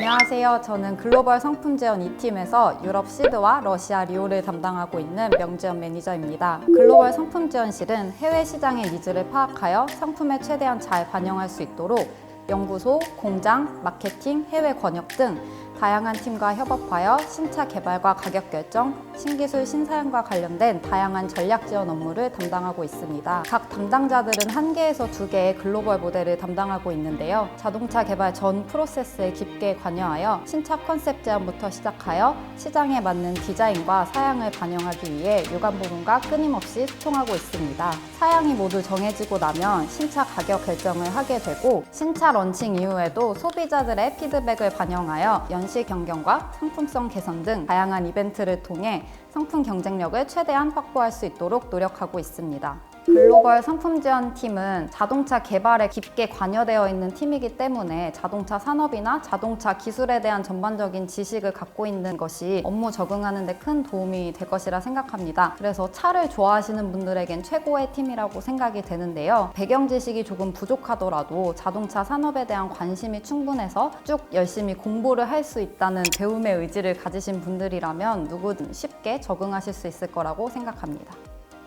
안녕하세요. 저는 글로벌 상품 지원 2팀에서 유럽 시드와 러시아 리오를 담당하고 있는 명지연 매니저입니다. 글로벌 상품 지원실은 해외 시장의 니즈를 파악하여 상품에 최대한 잘 반영할 수 있도록 연구소, 공장, 마케팅, 해외 권역 등 다양한 팀과 협업하여 신차 개발과 가격 결정, 신기술 신사용과 관련된 다양한 전략 지원 업무를 담당하고 있습니다. 각 담당자들은 1개에서 2개의 글로벌 모델을 담당하고 있는데요. 자동차 개발 전 프로세스에 깊게 관여하여 신차 컨셉 제안부터 시작하여 시장에 맞는 디자인과 사양을 반영하기 위해 유관 부문과 끊임없이 소통하고 있습니다. 사양이 모두 정해지고 나면 신차 가격 결정을 하게 되고, 신차 런칭 이후에도 소비자들의 피드백을 반영하여 연식 변경과 상품성 개선 등 다양한 이벤트를 통해 상품 경쟁력을 최대한 확보할 수 있도록 노력하고 있습니다. 글로벌 상품 지원 팀은 자동차 개발에 깊게 관여되어 있는 팀이기 때문에 자동차 산업이나 자동차 기술에 대한 전반적인 지식을 갖고 있는 것이 업무 적응하는 데 큰 도움이 될 것이라 생각합니다. 그래서 차를 좋아하시는 분들에겐 최고의 팀이라고 생각이 되는데요. 배경 지식이 조금 부족하더라도 자동차 산업에 대한 관심이 충분해서 쭉 열심히 공부를 할 수 있다는 배움의 의지를 가지신 분들이라면 누구든 쉽게 적응하실 수 있을 거라고 생각합니다.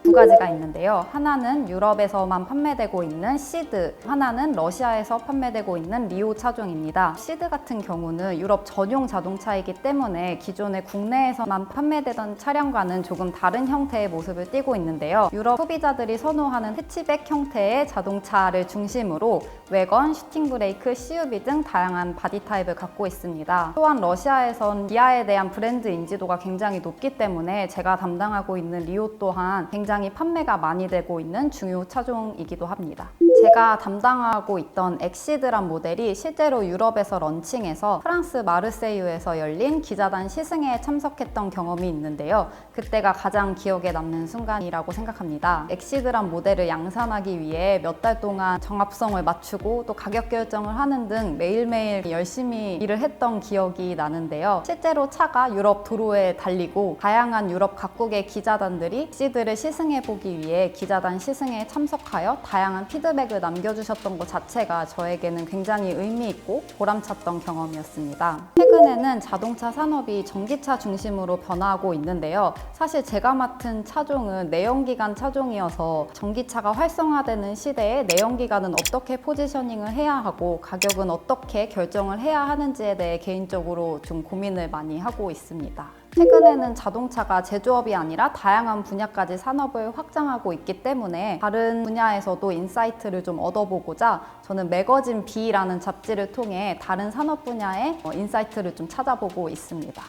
2가지가 있는데요. 하나는 유럽에서만 판매되고 있는 시드, 하나는 러시아에서 판매되고 있는 리오 차종입니다. 시드 같은 경우는 유럽 전용 자동차이기 때문에 기존의 국내에서만 판매되던 차량과는 조금 다른 형태의 모습을 띠고 있는데요. 유럽 소비자들이 선호하는 해치백 형태의 자동차를 중심으로 외건, 슈팅 브레이크, CUV 등 다양한 바디 타입을 갖고 있습니다. 또한 러시아에선 기아에 대한 브랜드 인지도가 굉장히 높기 때문에 제가 담당하고 있는 리오 또한 굉장히 판매가 많이 되고 있는 중요 차종이기도 합니다. 제가 담당하고 있던 엑시드란 모델이 실제로 유럽에서 런칭해서 프랑스 마르세유에서 열린 기자단 시승회에 참석했던 경험이 있는데요. 그때가 가장 기억에 남는 순간이라고 생각합니다. 엑시드란 모델을 양산하기 위해 몇 달 동안 정합성을 맞추고 또 가격 결정을 하는 등 매일매일 열심히 일을 했던 기억이 나는데요. 실제로 차가 유럽 도로에 달리고 다양한 유럽 각국의 기자단들이 엑시드를 시승해보기 위해 기자단 시승회에 참석하여 다양한 피드백을 남겨주셨던 것 자체가 저에게는 굉장히 의미 있고 보람찼던 경험이었습니다. 최근에는 자동차 산업이 전기차 중심으로 변화하고 있는데요. 사실 제가 맡은 차종은 내연기관 차종이어서 전기차가 활성화되는 시대에 내연기관은 어떻게 포지셔닝을 해야 하고 가격은 어떻게 결정을 해야 하는지에 대해 개인적으로 좀 고민을 많이 하고 있습니다. 최근에는 자동차가 제조업이 아니라 다양한 분야까지 산업을 확장하고 있기 때문에 다른 분야에서도 인사이트를 좀 얻어보고자 저는 매거진 B라는 잡지를 통해 다른 산업 분야의 인사이트를 좀 찾아보고 있습니다.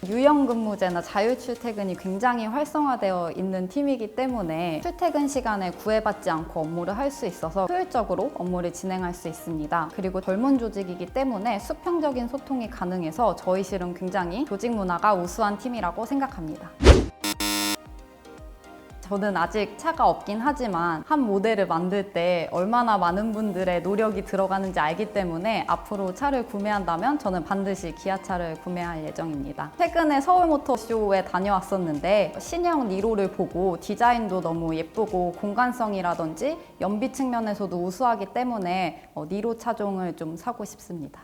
유연근무제나 자율출퇴근이 굉장히 활성화되어 있는 팀이기 때문에 출퇴근 시간에 구애받지 않고 업무를 할 수 있어서 효율적으로 업무를 진행할 수 있습니다. 그리고 젊은 조직이기 때문에 수평적인 소통이 가능해서 저희 실은 굉장히 조직 문화가 우수한 팀이라고 생각합니다. 저는 아직 차가 없긴 하지만 한 모델을 만들 때 얼마나 많은 분들의 노력이 들어가는지 알기 때문에 앞으로 차를 구매한다면 저는 반드시 기아차를 구매할 예정입니다. 최근에 서울모터쇼에 다녀왔었는데 신형 니로를 보고 디자인도 너무 예쁘고 공간성이라든지 연비 측면에서도 우수하기 때문에 니로 차종을 좀 사고 싶습니다.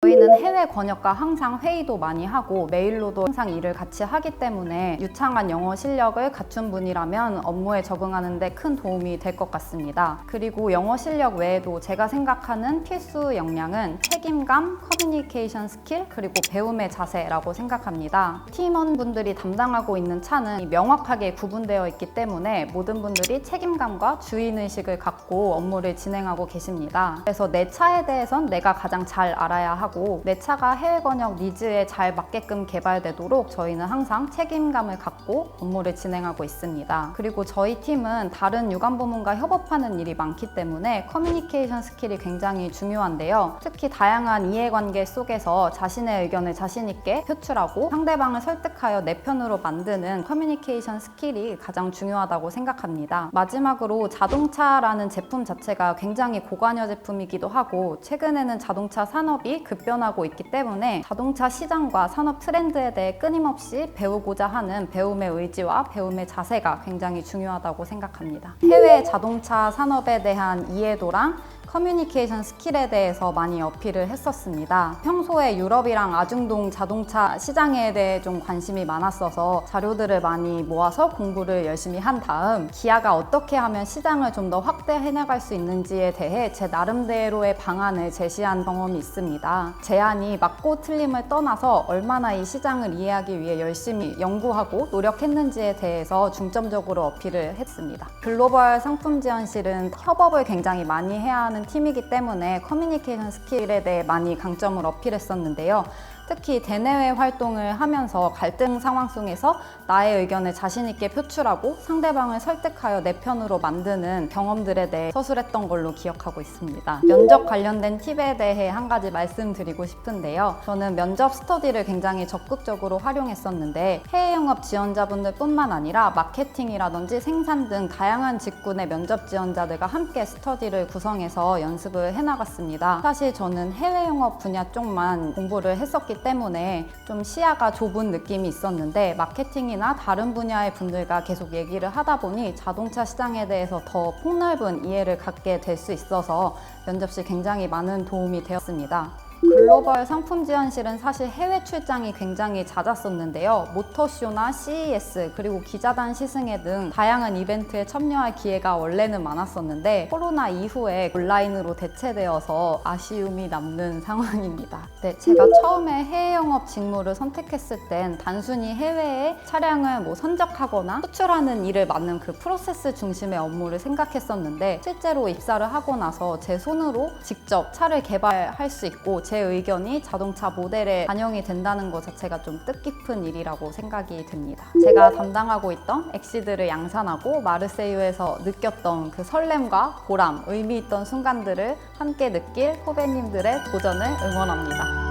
저희는 해외 권역과 항상 회의도 많이 하고 메일로도 항상 일을 같이 하기 때문에 유창한 영어 실력을 갖춘 분이라면 업무에 적응하는 데 큰 도움이 될 것 같습니다. 그리고 영어 실력 외에도 제가 생각하는 필수 역량은 책임감, 커뮤니케이션 스킬, 그리고 배움의 자세라고 생각합니다. 팀원분들이 담당하고 있는 차는 명확하게 구분되어 있기 때문에 모든 분들이 책임감과 주인의식을 갖고 업무를 진행하고 계십니다. 그래서 내 차에 대해선 내가 가장 잘 알아야 하고 내 차가 해외 권역 니즈에 잘 맞게끔 개발되도록 저희는 항상 책임감을 갖고 업무를 진행하고 있습니다. 그리고 저희 팀은 다른 유관 부문과 협업하는 일이 많기 때문에 커뮤니케이션 스킬이 굉장히 중요한데요. 특히 다양한 이해관계 속에서 자신의 의견을 자신 있게 표출하고 상대방을 설득하여 내 편으로 만드는 커뮤니케이션 스킬이 가장 중요하다고 생각합니다. 마지막으로 자동차라는 제품 자체가 굉장히 고관여 제품이기도 하고 최근에는 자동차 산업이 급변하고 있기 때문에 자동차 시장과 산업 트렌드에 대해 끊임없이 배우고자 하는 배움의 의지와 배움의 자세가 굉장히 중요하다고 생각합니다. 해외 자동차 산업에 대한 이해도랑 커뮤니케이션 스킬에 대해서 많이 어필을 했었습니다. 평소에 유럽이랑 아중동 자동차 시장에 대해 좀 관심이 많았어서 자료들을 많이 모아서 공부를 열심히 한 다음 기아가 어떻게 하면 시장을 좀 더 확대해 나갈 수 있는지에 대해 제 나름대로의 방안을 제시한 경험이 있습니다. 제안이 맞고 틀림을 떠나서 얼마나 이 시장을 이해하기 위해 열심히 연구하고 노력했는지에 대해서 중점적으로 어필을 했습니다. 글로벌 상품지원실은 협업을 굉장히 많이 해야 하는 팀이기 때문에 커뮤니케이션 스킬에 대해 많이 강점을 어필했었는데요. 특히 대내외 활동을 하면서 갈등 상황 속에서 나의 의견을 자신 있게 표출하고 상대방을 설득하여 내 편으로 만드는 경험들에 대해 서술했던 걸로 기억하고 있습니다. 면접 관련된 팁에 대해 한 가지 말씀드리고 싶은데요. 저는 면접 스터디를 굉장히 적극적으로 활용했었는데 해외 영업 지원자분들 뿐만 아니라 마케팅이라든지 생산 등 다양한 직군의 면접 지원자들과 함께 스터디를 구성해서 연습을 해나갔습니다. 사실 저는 해외 영업 분야 쪽만 공부를 했었기 때문에 좀 시야가 좁은 느낌이 있었는데 마케팅이나 다른 분야의 분들과 계속 얘기를 하다 보니 자동차 시장에 대해서 더 폭넓은 이해를 갖게 될 수 있어서 면접 시 굉장히 많은 도움이 되었습니다. 글로벌 상품지원실은 사실 해외 출장이 굉장히 잦았었는데요. 모터쇼나 CES 그리고 기자단 시승회 등 다양한 이벤트에 참여할 기회가 원래는 많았었는데 코로나 이후에 온라인으로 대체되어서 아쉬움이 남는 상황입니다. 네, 제가 처음에 해외 영업 직무를 선택했을 땐 단순히 해외에 차량을 선적하거나 수출하는 일을 맡는 그 프로세스 중심의 업무를 생각했었는데 실제로 입사를 하고 나서 제 손으로 직접 차를 개발할 수 있고 제 의견이 자동차 모델에 반영이 된다는 것 자체가 좀 뜻깊은 일이라고 생각이 됩니다. 제가 담당하고 있던 엑시드를 양산하고 마르세유에서 느꼈던 그 설렘과 보람, 의미 있던 순간들을 함께 느낄 후배님들의 도전을 응원합니다.